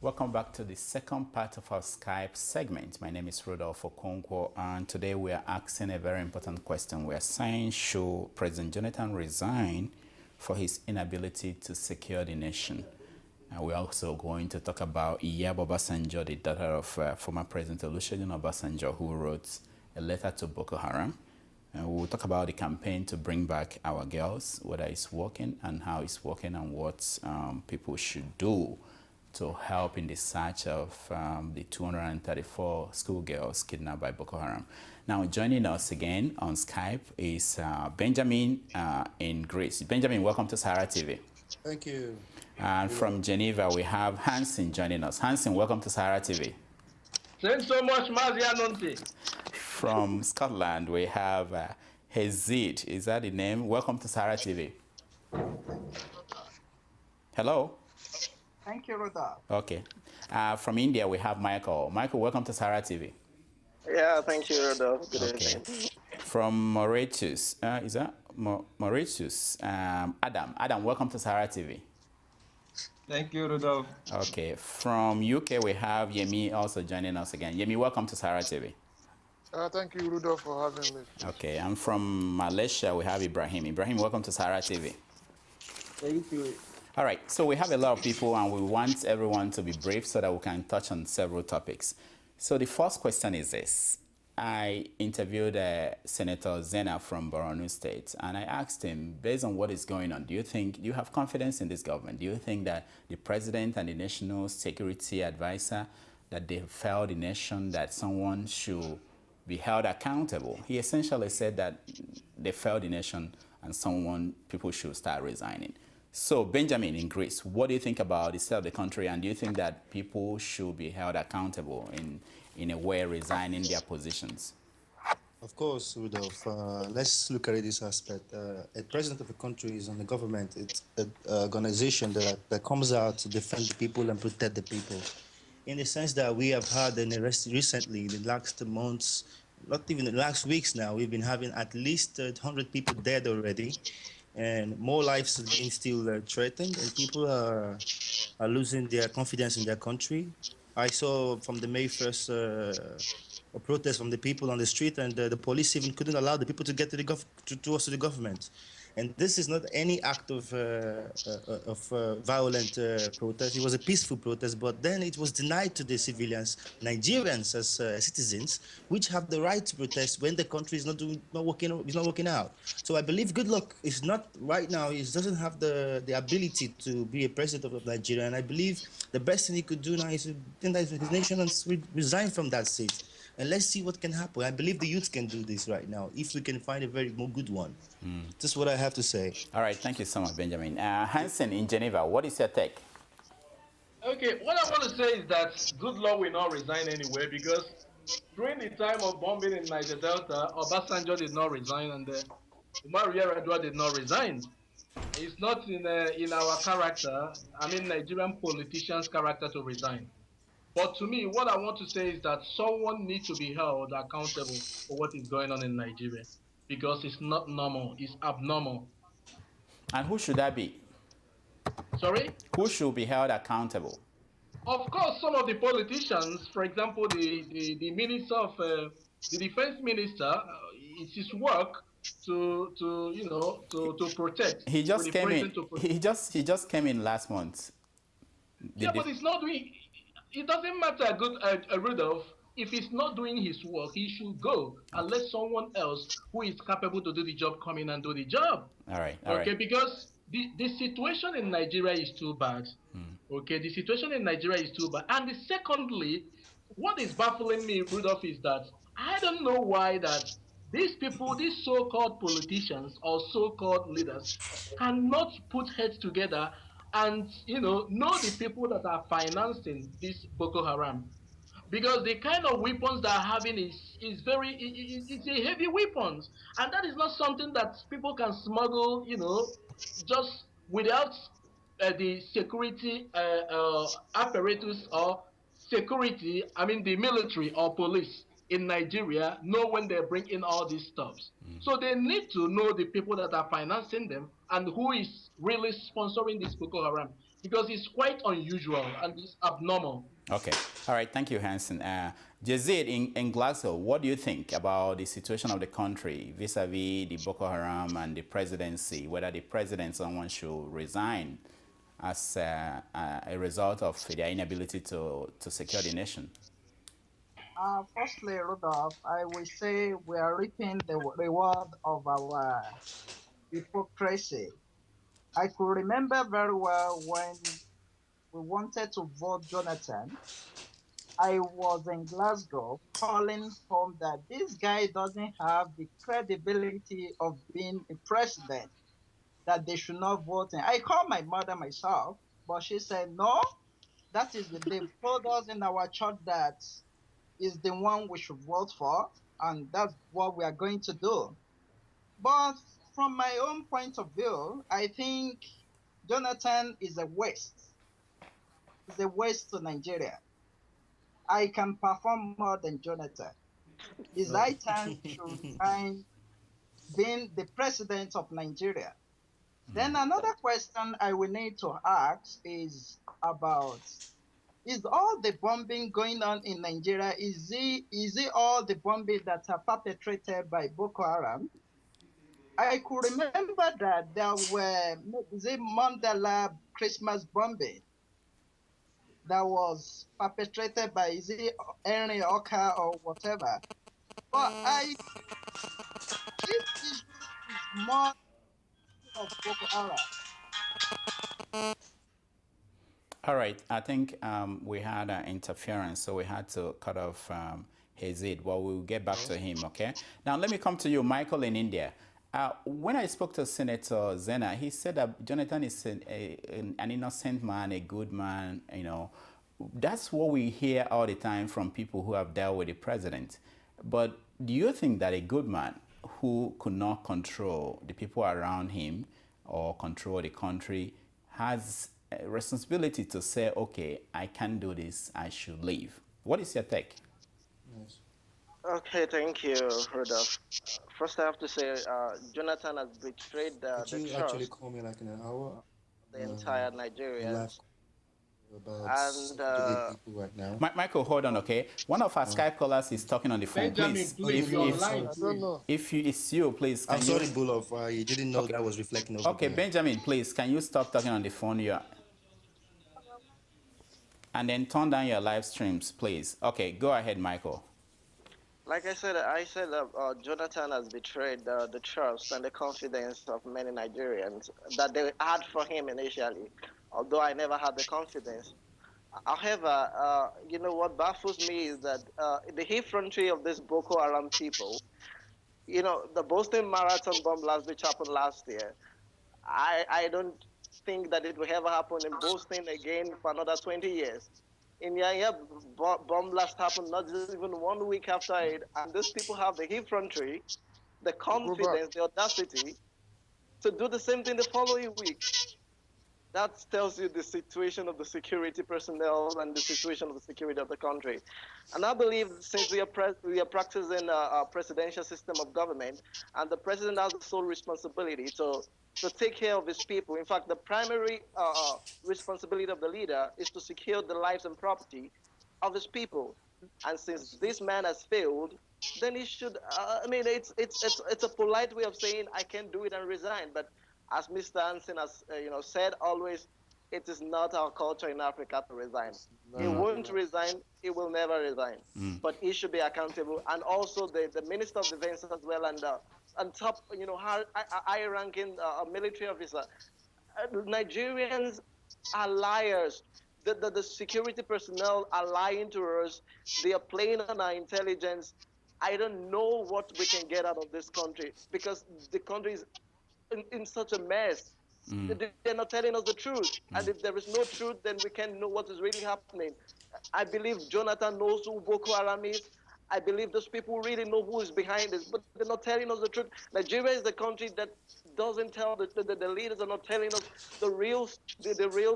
Welcome back to the second part of our Skype segment. My name is Rudolf Okonkwo, and today we are asking a very important question. We are saying, should President Jonathan resign for his inability to secure the nation? And we're also going to talk about Iyabo Obasanjo, the daughter of former President Olusegun Obasanjo, who wrote a letter to Boko Haram. And we'll talk about the campaign to bring back our girls, whether it's working and how it's working, and what people should do to help in the search of the 234 schoolgirls kidnapped by Boko Haram. Now, joining us again on Skype is Benjamin in Greece. Benjamin, welcome to Sahara TV. Thank you. And from Geneva, we have Hansen joining us. Hansen, welcome to Sahara TV. Thanks so much, Mazia Nonti. From Scotland, we have Hezid. Is that the name? Welcome to Sahara TV. Hello? Thank you, Rudolf. Okay. From India, we have Michael. Michael, welcome to Sahara TV. Yeah, thank you, Rudolf. Good evening. From Mauritius, is that Mauritius? Adam. Adam, welcome to Sahara TV. Thank you, Rudolf. Okay. From UK, we have Yemi also joining us again. Yemi, welcome to Sahara TV. Thank you, Rudolf, for having me. Okay. And from Malaysia, we have Ibrahim. Ibrahim, welcome to Sahara TV. Thank you. All right, so we have a lot of people, and we want everyone to be brief so that we can touch on several topics. So the first question is this. I interviewed Senator Zena from Borno State, and I asked him, based on what is going on, do you have confidence in this government? Do you think that the president and the national security advisor, that they failed the nation, that someone should be held accountable? He essentially said that they failed the nation and people should start resigning. So, Benjamin, in Greece, what do you think about the state of the country, and do you think that people should be held accountable in a way, resigning their positions? Of course, Rudolf. Let's look at this aspect. A president of a country is on the government. It's an organization that comes out to defend the people and protect the people. In the sense that we have had an arrest recently, in the last months, not even the last weeks now, we've been having at least 100 people dead already. And more lives are being still threatened, and people are losing their confidence in their country. I saw from the May 1st a protest from the people on the street, and the police even couldn't allow the people to get towards the government. And this is not any act of violent protest. It was a peaceful protest, but then it was denied to the civilians, Nigerians as citizens, which have the right to protest when the country is not working out. So I believe Goodluck is not right now. He doesn't have the ability to be a president of Nigeria, and I believe the best thing he could do now is to his nation and resign from that seat. And let's see what can happen. I believe the youth can do this right now, if we can find a very good one. That's what I have to say. All right, thank you so much, Benjamin. Hansen in Geneva, what is your take? Okay, what I want to say is that Goodluck will not resign anyway, because during the time of bombing in Niger Delta, Obasanjo did not resign, and Umar Yar'Adua did not resign. It's not in our character, Nigerian politicians' character to resign. But to me, what I want to say is that someone needs to be held accountable for what is going on in Nigeria, because it's not normal, it's abnormal. And who should that be? Sorry? Who should be held accountable? Of course, some of the politicians, for example, the minister of the defense minister, it's his work to protect. He just came in. He just came in last month. But he's not doing. It doesn't matter, Rudolph. If he's not doing his work, he should go and let someone else who is capable to do the job come in and do the job. All right. Okay, because the situation in Nigeria is too bad. Okay, the situation in Nigeria is too bad. And secondly, what is baffling me, Rudolph, is that I don't know why that these people, these so-called politicians or so-called leaders, cannot put heads together and know the people that are financing this Boko Haram, because the kind of weapons they're having is it's a heavy weapons, and that is not something that people can smuggle just without the security apparatus or security, I mean the military or police in Nigeria know when they bring in all these stuffs. So they need to know the people that are financing them and who is really sponsoring this Boko Haram, because it's quite unusual and it's abnormal. Okay. All right. Thank you, Hanson. Jazid, in Glasgow, what do you think about the situation of the country vis-a-vis the Boko Haram and the presidency, whether the president, someone should resign as a result of their inability to secure the nation? Firstly, Rudolph, I will say we are reaping the reward of our hypocrisy. I could remember very well when we wanted to vote Jonathan. I was in Glasgow calling home that this guy doesn't have the credibility of being a president, that they should not vote him. I called my mother myself, but she said, no, that is they've told us in our church that is the one we should vote for, and that's what we are going to do. But from my own point of view, I think Jonathan is a waste. He's a waste to Nigeria. I can perform more than Jonathan. It's high time to resign being the president of Nigeria. Then another question I will need to ask is about, is all the bombing going on in Nigeria, is it all the bombing that are perpetrated by Boko Haram? I could remember that there were the Mandela Christmas bombing that was perpetrated by Henry Oka or whatever. But this issue is more of Boko Haram. All right. I think we had interference, so we had to cut off Hazid. Well, we'll get back to him, okay? Now, let me come to you, Michael, in India. When I spoke to Senator Zena, he said that Jonathan is an innocent man, a good man, you know. That's what we hear all the time from people who have dealt with the president. But do you think that a good man who could not control the people around him or control the country has a responsibility to say, okay, I can't do this, I should leave? What is your take? Yes. Okay, thank you, Rudolph. First, I have to say, Jonathan has betrayed the Could you actually trust call me like in an hour? of the entire Live Nigerians. about And 8 people right now. Michael, hold on, okay? One of our Skype callers is talking on the phone. Benjamin, please, if, you're if, online, if it's you, please, can I'm sorry, Bulov. You didn't know that I was reflecting over Okay, there. Benjamin, please, can you stop talking on the phone? And then turn down your live streams, please. Okay, go ahead, Michael. like I said Jonathan has betrayed the trust and the confidence of many Nigerians that they had for him initially, although I never had the confidence. However, you know what baffles me is that the effrontery of this Boko Haram people, you know, the Boston Marathon bomb blast which happened last year, I don't think that it will ever happen in Boston again for another 20 years. In Yanya, bomb blast happened not even 1 week after it, and these people have the effrontery, the confidence, the audacity to do the same thing the following week. That tells you the situation of the security personnel and the situation of the security of the country. And I believe since we are practicing a presidential system of government, and the president has the sole responsibility to take care of his people. In fact, the primary responsibility of the leader is to secure the lives and property of his people. And since this man has failed, then he should. I mean, it's a polite way of saying I can't do it and resign. But as Mr. Hansen has said always, it is not our culture in Africa to resign. He won't resign. He will never resign. But he should be accountable, and also the Minister of Defense as well, and top, high-ranking military officer. Nigerians are liars. The security personnel are lying to us. They are playing on our intelligence. I don't know what we can get out of this country, because the country is in such a mess. They're not telling us the truth. And if there is no truth, then we can't know what is really happening. I believe Jonathan knows who Boko Haram is. I believe those people really know who is behind this, but they're not telling us the truth. Nigeria is the country that doesn't tell the leaders are not telling us the real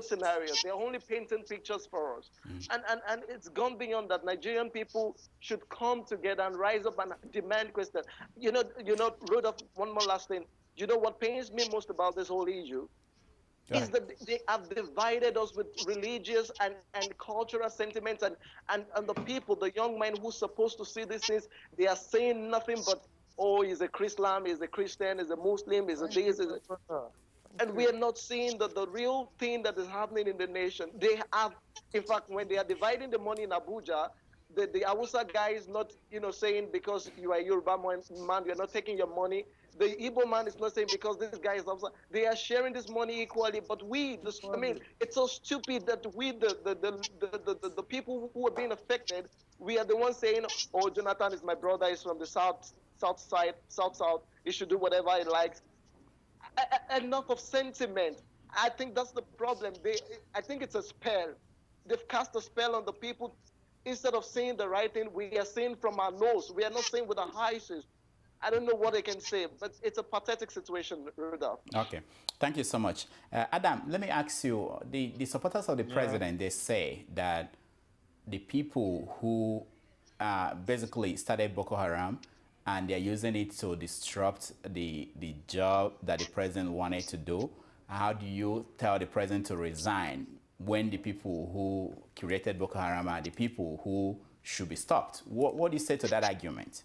scenarios. They're only painting pictures for us. And it's gone beyond that. Nigerian people should come together and rise up and demand questions. Rudolph, one more last thing. You know what pains me most about this whole issue? Is that they have divided us with religious and cultural sentiments, and the people, the young men who's supposed to see these things, they are saying nothing but, oh, he's a Islam, he's a Christian, he's a Muslim, he's a this, and we are not seeing the real thing that is happening in the nation. They have, in fact, when they are dividing the money in Abuja, the Hausa guy is not, saying because you are a Yoruba man, you're not taking your money. The Igbo man is not saying because this guy is Hausa. They are sharing this money equally, but it's so stupid that we, the people who are being affected, we are the ones saying, oh, Jonathan is my brother, he's from the south side, south, he should do whatever he likes. Enough of sentiment. I think that's the problem. I think it's a spell. They've cast a spell on the people. Instead of saying the right thing, we are saying from our nose. We are not saying with our eyes. I don't know what I can say, but it's a pathetic situation, Rudolph. Okay, thank you so much. Adam, let me ask you, the supporters of the president, they say that the people who basically started Boko Haram and they're using it to disrupt the job that the president wanted to do. How do you tell the president to resign when the people who created Boko Haram are the people who should be stopped? What do you say to that argument?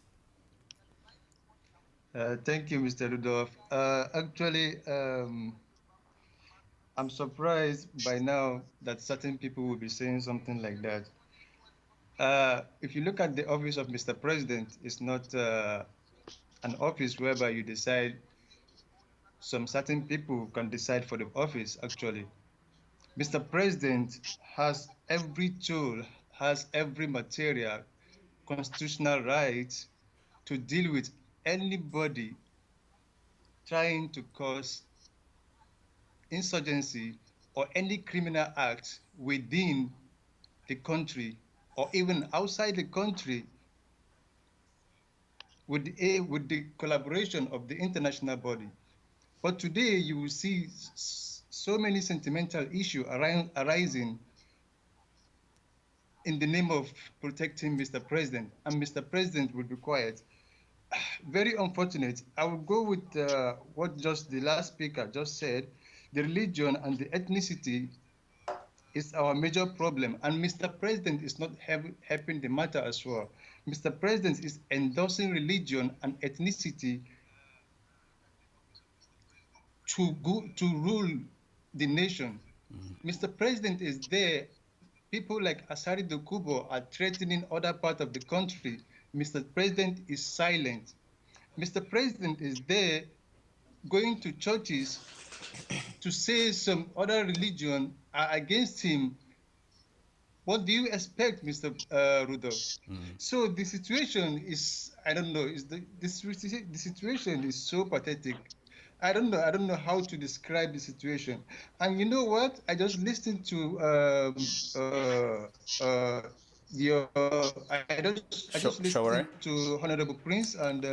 Thank you, Mr. Rudolph. Actually, I'm surprised by now that certain people will be saying something like that. If you look at the office of Mr. President, it's not an office whereby you decide. Some certain people can decide for the office, actually. Mr. President has every tool, has every material, constitutional rights to deal with anybody trying to cause insurgency or any criminal act within the country or even outside the country with the collaboration of the international body. But today you will see so many sentimental issues arising in the name of protecting Mr. President, and Mr. President will be quiet. Very unfortunate. I will go with what just the last speaker just said. The religion and the ethnicity is our major problem, and Mr. President is not helping the matter as well. Mr. President is endorsing religion and ethnicity to rule the nation. Mr. President is there. People like Asari Dokubo are threatening other parts of the country. Mr. President is silent. Mr. President is there going to churches to say some other religion are against him. What do you expect, Mr. Rudolph? So the situation is, I don't know, the situation is so pathetic. I don't know how to describe the situation. And you know what? I just listened to I just listened to Honorable Prince and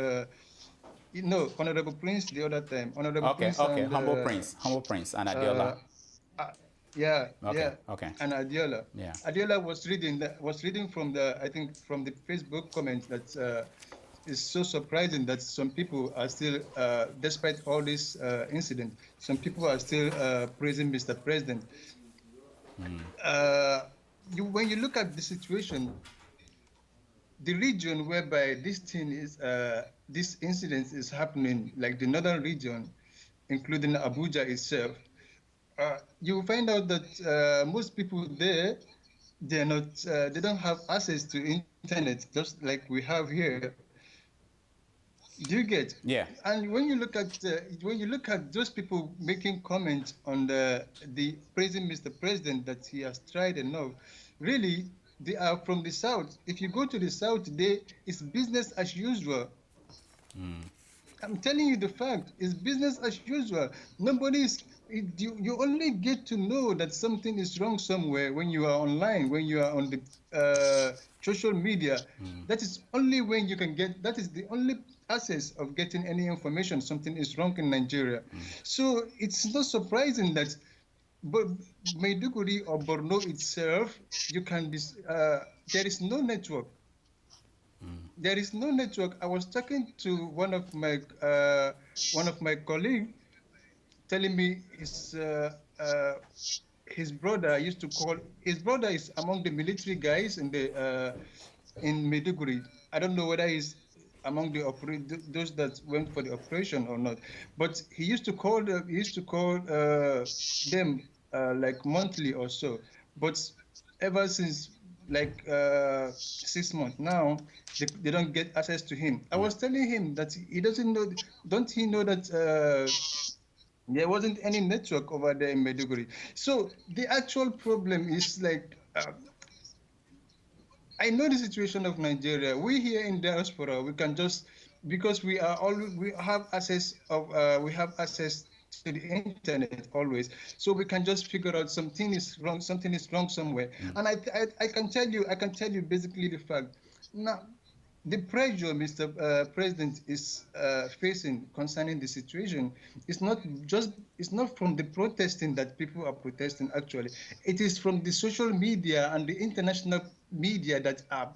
Honorable Prince the other time. Honorable Prince and, Humble Prince and Adiola. And Adiola. Yeah. Adiola was reading from the Facebook comment that it's so surprising that some people are still, despite all this incident, some people are still praising Mr. President. When you look at the situation, the region whereby this incident is happening, like the northern region, including Abuja itself, you will find out that most people there, they don't have access to internet, just like we have here. Do you get? Yeah. And when you look at those people making comments on the praising Mr. President that he has tried enough, really they are from the south. If you go to the south today, it's business as usual. I'm telling you the fact. It's business as usual. You only get to know that something is wrong somewhere when you are online, when you are on the social media. That is only when you can get, that is the only access of getting any information, something is wrong in Nigeria. So it's not surprising that but Maiduguri or Borno itself, there is no network. There is no network. I was talking to one of my colleagues, telling me his brother used to call. His brother is among the military guys in Maiduguri. I don't know whether he's among those that went for the operation or not, but he used to call them like monthly or so. But ever since like 6 months now, they don't get access to him. I was telling him that he doesn't know. Don't he know that there wasn't any network over there in Maiduguri? So the actual problem is like. I know the situation of Nigeria. We here in diaspora, we can just, because we have access to the internet always, so we can just figure out something is wrong somewhere. And I can tell you basically the fact. Now, the pressure Mr. President is facing concerning the situation is not from the protesting that people are protesting. Actually, it is from the social media and the international media that are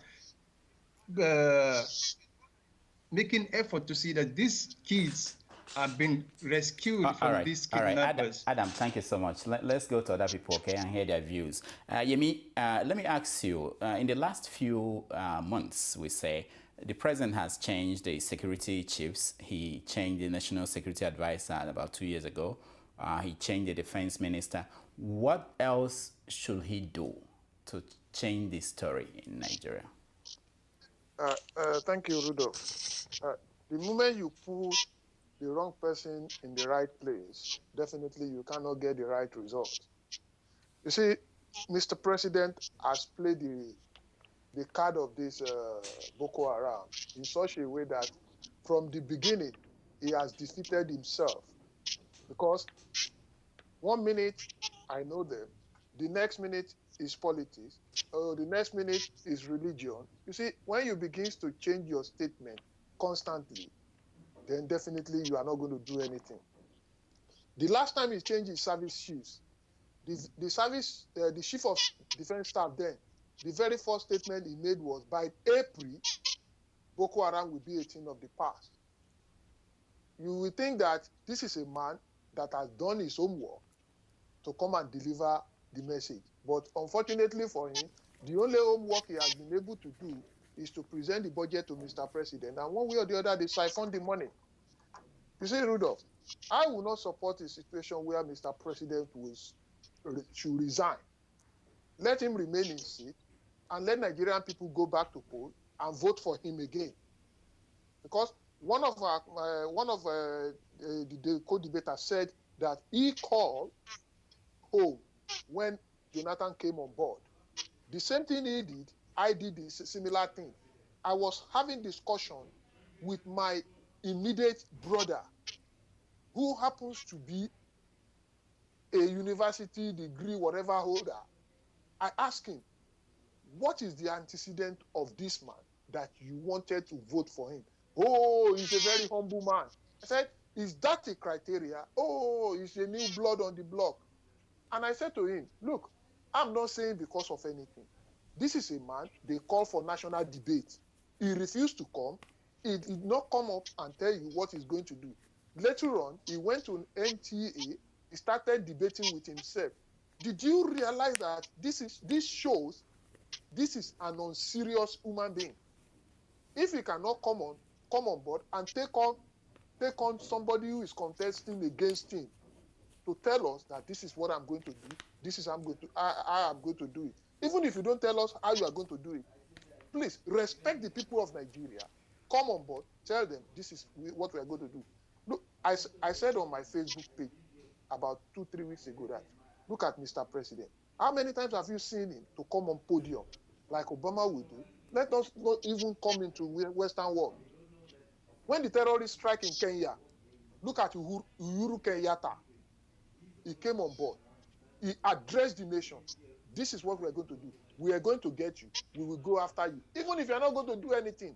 making effort to see that these kids have been rescued from these kidnappers. Adam, thank you so much. Let's go to other people, okay, and hear their views. Yemi, let me ask you, in the last few months, we say, the president has changed the security chiefs. He changed the national security advisor about 2 years ago. He changed the defense minister. What else should he do to change the story in Nigeria? Thank you, Rudolf. The moment you put the wrong person in the right place, definitely you cannot get the right result. You see, Mr. President has played the card of this Boko Haram in such a way that from the beginning, he has defeated himself. Because 1 minute, I know them. The next minute is politics. The next minute is religion. You see, when you begin to change your statement constantly, then definitely you are not going to do anything. The last time he changed his service chiefs, the chief of defense staff then, the very first statement he made was, by April, Boko Haram will be a thing of the past. You will think that this is a man that has done his homework to come and deliver the message. But unfortunately for him, the only homework he has been able to do is to present the budget to Mr. President. And one way or the other, they siphon the money. You see, Rudolph, I will not support a situation where Mr. President should resign. Let him remain in seat and let Nigerian people go back to poll and vote for him again. Because one of the co-debaters said that he called home when Jonathan came on board. The same thing he did, I did a similar thing. I was having discussion with my immediate brother, who happens to be a university degree, whatever holder. I asked him, what is the antecedent of this man that you wanted to vote for him? Oh, he's a very humble man. I said, is that a criteria? Oh, he's a new blood on the block. And I said to him, look, I'm not saying because of anything. This is a man, they call for national debate. He refused to come. He did not come up and tell you what he's going to do. Later on, he went to an NTA. He started debating with himself. Did you realize that this shows this is an unserious human being? If he cannot come on board and take on somebody who is contesting against him to tell us that this is what I'm going to do, this is how I'm going to do it. Even if you don't tell us how you are going to do it, please respect the people of Nigeria. Come on board, tell them this is what we are going to do. Look, I said on my Facebook page about 2-3 weeks ago that, look at Mr. President. How many times have you seen him to come on podium like Obama will do? Let us not even come into Western world. When the terrorists strike in Kenya, look at Uhuru Kenyatta. He came on board. He addressed the nation. This is what we are going to do. We are going to get you. We will go after you. Even if you're not going to do anything,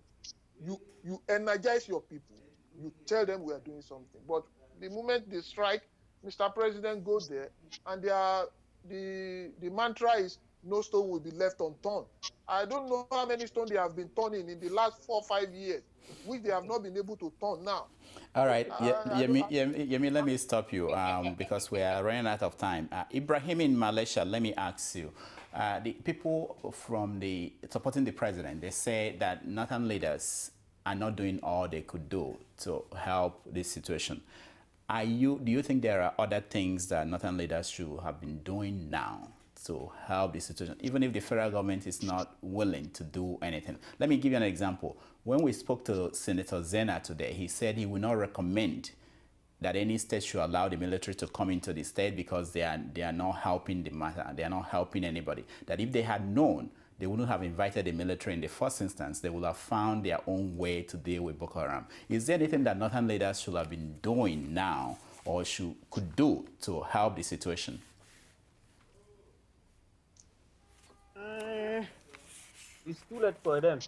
you energize your people. You tell them we are doing something. But the moment they strike, Mr. President, go there, and the mantra is no stone will be left unturned. I don't know how many stones they have been turning in the last 4 or 5 years, which they have not been able to turn now. All right, Yemi, let me stop you because we are running out of time. Ibrahim in Malaysia, let me ask you. The people from supporting the president, they say that northern leaders are not doing all they could do to help this situation. Do you think there are other things that northern leaders should have been doing now to help the situation, even if the federal government is not willing to do anything? Let me give you an example. When we spoke to Senator Zena today, he said he will not recommend that any state should allow the military to come into the state because they are not helping the matter. They are not helping anybody. That if they had known, they wouldn't have invited the military in the first instance. They would have found their own way to deal with Boko Haram. Is there anything that northern leaders should have been doing now or could do to help the situation? It's too late for them.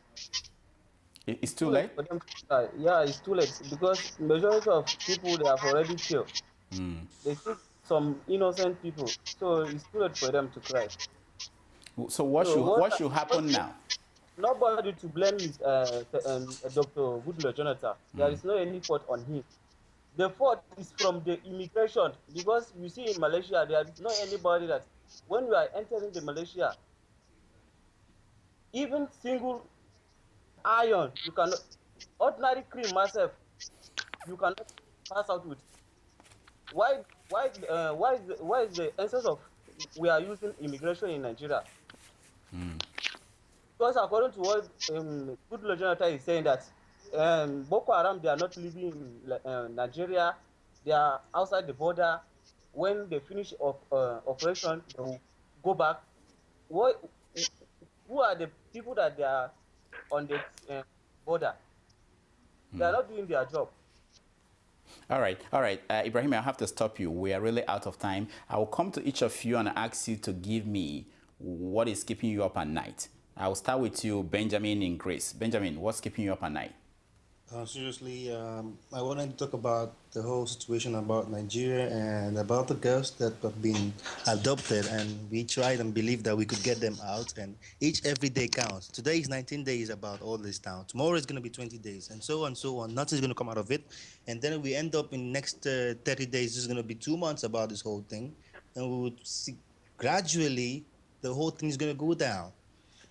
It's too late? For them. Yeah, it's too late because majority of people they have already killed. They took some innocent people, so it's too late for them to cry. So what should happen now? Nobody to blame is Dr. Goodluck Jonathan. There is no any fault on him. The fault is from the immigration because you see in Malaysia there is not anybody that when you are entering the Malaysia, even single iron you cannot, ordinary cream myself you cannot pass out with. Why is the essence of we are using immigration in Nigeria? Because according to what Goodluck Jonathan is saying that Boko Haram, they are not living in Nigeria, they are outside the border. When they finish operation, they will go back. Who are the people that they are on the border? They are not doing their job. All right. Ibrahim, I have to stop you. We are really out of time. I will come to each of you and ask you to give me what is keeping you up at night. I will start with you, Benjamin in Greece. Benjamin, what's keeping you up at night? Seriously, I wanted to talk about the whole situation about Nigeria and about the girls that have been adopted, and we tried and believed that we could get them out, and every day counts. Today is 19 days about all this now. Tomorrow is going to be 20 days, and so on, so on. Nothing's going to come out of it, and then we end up in next 30 days. This is going to be 2 months about this whole thing, and we would see gradually the whole thing is going to go down.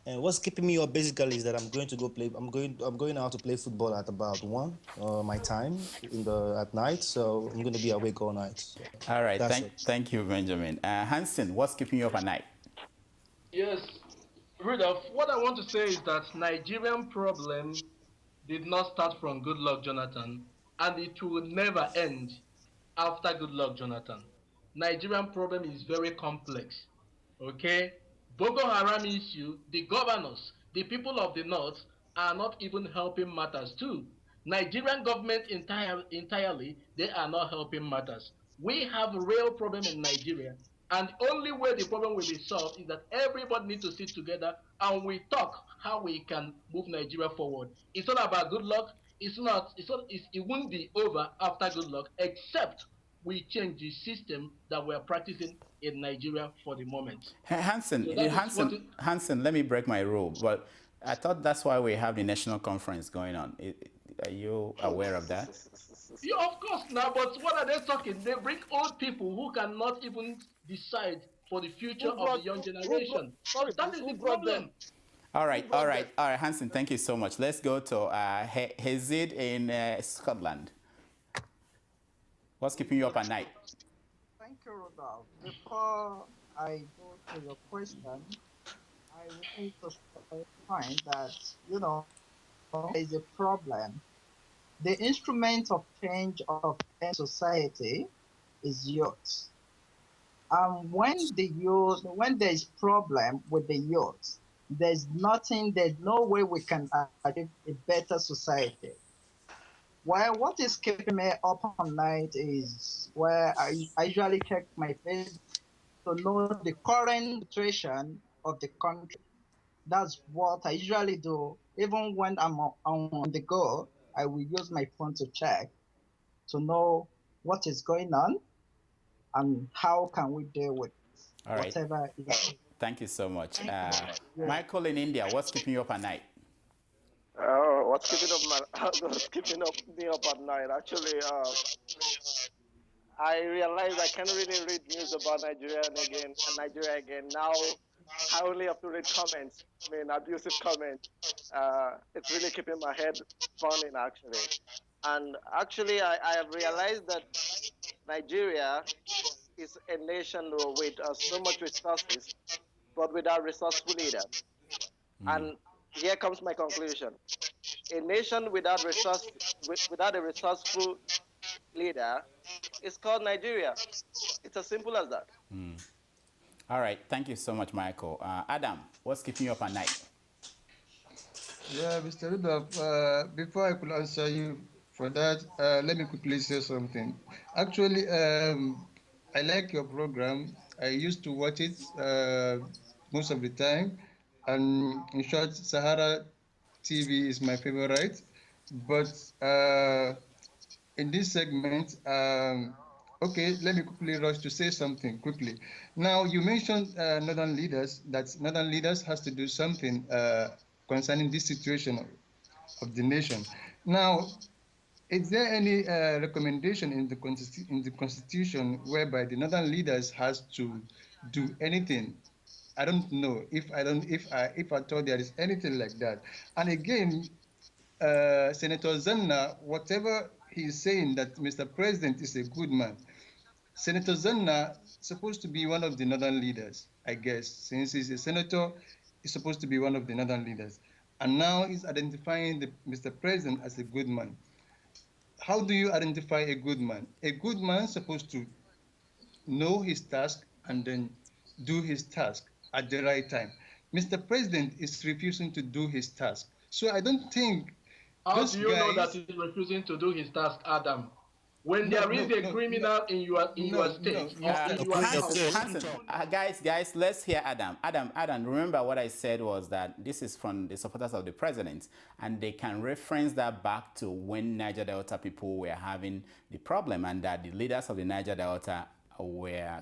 And what's keeping me up basically is that I'm going to go play. I'm going out to play football at about 1 my time at night. So I'm going to be awake all night. So all right, thank you, Benjamin. Hansen, what's keeping you up at night? Yes, Rudolph. What I want to say is that Nigerian problem did not start from Goodluck Jonathan, and it will never end after Goodluck Jonathan. Nigerian problem is very complex. Okay. Boko Haram issue, the governors, the people of the north are not even helping matters too. Nigerian government entirely, they are not helping matters. We have a real problem in Nigeria, and the only way the problem will be solved is that everybody needs to sit together and we talk how we can move Nigeria forward. It's not about good luck. It won't be over after good luck, except we change the system that we're practicing in Nigeria for the moment. Hansen, let me break my rule, but I thought that's why we have the national conference going on. Are you aware of that? Yeah, of course now, but what are they talking? They bring old people who cannot even decide for the future of the young generation. That is the problem. All right, Hansen, thank you so much. Let's go to Hezid in Scotland. What's keeping you up at night? Thank you, Rudolph. Before I go to your question, I want to find that, there is a problem. The instrument of change of a society is youth. When there is problem with the youth, there's no way we can achieve a better society. Well, what is keeping me up all night is where I usually check my Facebook to know the current situation of the country. That's what I usually do. Even when I'm on the go, I will use my phone to check to know what is going on and how can we deal with All right. whatever is. Thank you so much. Michael in India, what's keeping you up at night? What's keeping me up at night? Actually, I realized I can't really read news about Nigeria again. Now I only have to read comments. I mean, abusive comments. It's really keeping my head burning, actually. And actually, I have realized that Nigeria is a nation with so much resources, but without resourceful leaders. And here comes my conclusion: a nation without a resourceful leader is called Nigeria. It's as simple as that. All right. Thank you so much, Michael. Adam, what's keeping you up at night? Yeah, Mr. Rudolph, before I could answer you for that, let me quickly say something. Actually, I like your program. I used to watch it most of the time. And in short, Sahara TV is my favorite. But in this segment, okay, let me quickly rush to say something quickly. Now, you mentioned Northern leaders, that Northern leaders has to do something concerning this situation of the nation. Now, is there any recommendation in the Constitution whereby the Northern leaders has to do anything? I don't know if I thought there is anything like that. And again, Senator Zanna, whatever he's saying that Mr. President is a good man, Senator Zanna is supposed to be one of the Northern leaders, I guess. Since he's a senator, he's supposed to be one of the Northern leaders. And now he's identifying Mr. President as a good man. How do you identify a good man? A good man is supposed to know his task and then do his task at the right time. Mr. President is refusing to do his task. So I don't think How do you know that he's refusing to do his task, Adam? When there is a criminal in your state, guys, let's hear Adam. Adam, remember what I said was that this is from the supporters of the president, and they can reference that back to when Niger Delta people were having the problem, and that the leaders of the Niger Delta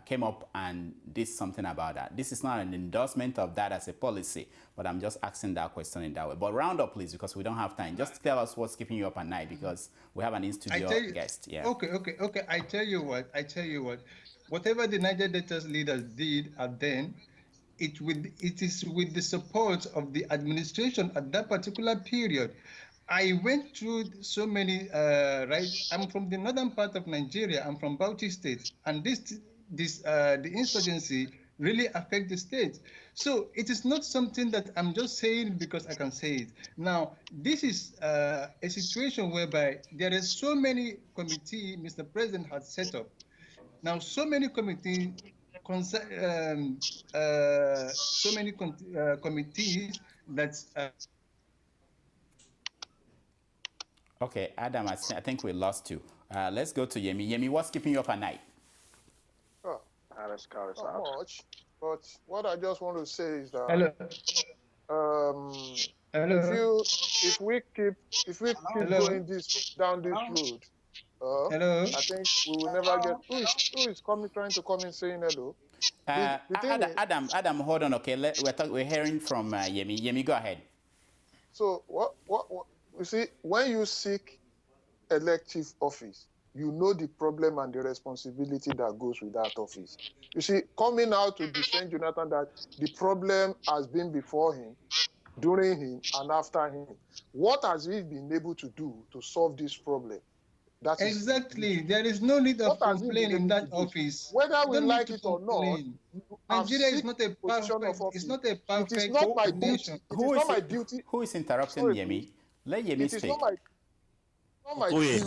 came up and did something about that. This is not an endorsement of that as a policy, but I'm just asking that question in that way. But round up, please, because we don't have time. Just tell us what's keeping you up at night, because we have an in-studio guest. Yeah. Okay. I tell you what. Whatever the Niger Delta leaders did then, it is with the support of the administration at that particular period. I went through so many, I'm from the northern part of Nigeria. I'm from Bauchi State, and the insurgency really affect the state. So it is not something that I'm just saying because I can say it. Now, this is a situation whereby there is so many committees Mr. President has set up. Now, so many committees, committees that. Okay, Adam, I think we lost you. Let's go to Yemi. Yemi, what's keeping you up at night? Not much, but what I just want to say is that if we keep going down this road, I think we will never get. Who is trying to come in saying hello? Adam, hold on. Okay, we're hearing from Yemi. Yemi, go ahead. So what you see, when you seek elective office, you know the problem and the responsibility that goes with that office. You see, coming out to defend Jonathan that the problem has been before him, during him, and after him. What has he been able to do to solve this problem? That is exactly. There is no need of complaining in that office. Whether we like it or not, Nigeria is not a perfect. It's not a perfect. It is not my duty. It is not my duty. Who is interrupting Yemi? Let Yemi speak. It is not my duty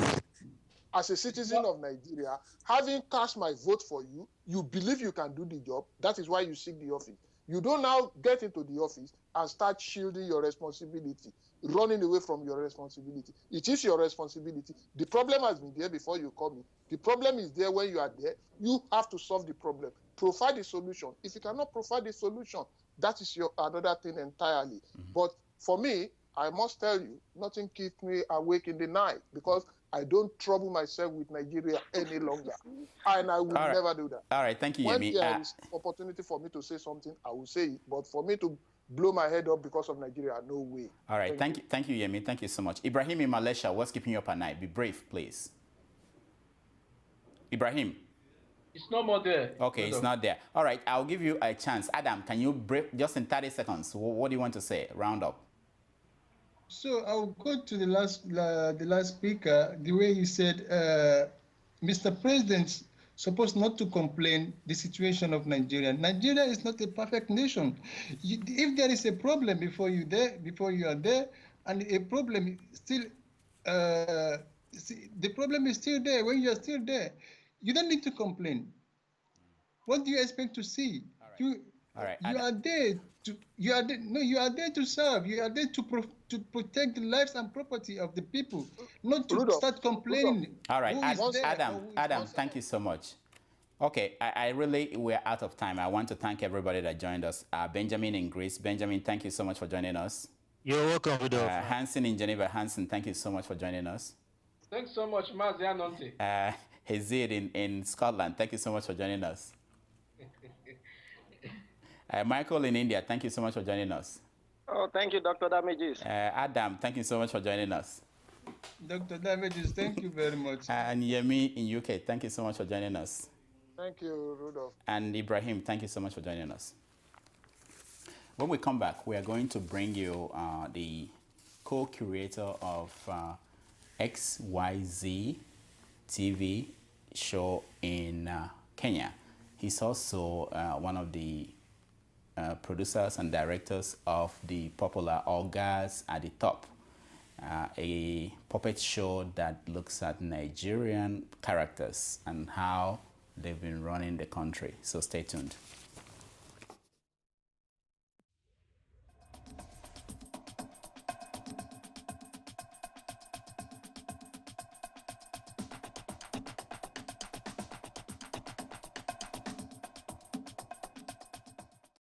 as a citizen of Nigeria, having cast my vote for you, you believe you can do the job. That is why you seek the office. You don't now get into the office and start shielding your responsibility, running away from your responsibility. It is your responsibility. The problem has been there before you come in. The problem is there when you are there. You have to solve the problem. Provide the solution. If you cannot provide the solution, that is your another thing entirely. But for me, I must tell you, nothing keeps me awake in the night because I don't trouble myself with Nigeria any longer. And I will never do that. All right, thank you, When Yemi. there is opportunity for me to say something, I will say it. But for me to blow my head up because of Nigeria, no way. All right, thank you, Yemi. Thank you so much. Ibrahim in Malaysia, what's keeping you up at night? Be brave, please. Ibrahim. It's no more there. Okay, it's not there. All right, I'll give you a chance. Adam, can you break just in 30 seconds? What do you want to say? Round up. So I'll go to the last speaker. The way he said, Mr. President's supposed not to complain the situation of Nigeria. Nigeria is not a perfect nation. If there is a problem before you are there, and a problem still, the problem is still there when you are still there, you don't need to complain. What do you expect to see? You are there to serve. You are there to protect the lives and property of the people, not to start complaining. All right, Adam, thank you so much. Okay, we're out of time. I want to thank everybody that joined us. Benjamin in Greece. Benjamin, thank you so much for joining us. You're welcome, Rudolf. Hansen in Geneva. Hansen, thank you so much for joining us. Thanks so much, Mazi Anonte. Hazid in Scotland, thank you so much for joining us. Michael in India, thank you so much for joining us. Oh, thank you, Dr. Damages. Adam, thank you so much for joining us. Dr. Damages, thank you very much. And Yemi in UK, thank you so much for joining us. Thank you, Rudolf. And Ibrahim, thank you so much for joining us. When we come back, we are going to bring you the co-curator of XYZ TV show in Kenya. He's also one of the producers and directors of the popular All Gas at the Top, a puppet show that looks at Nigerian characters and how they've been running the country. So stay tuned.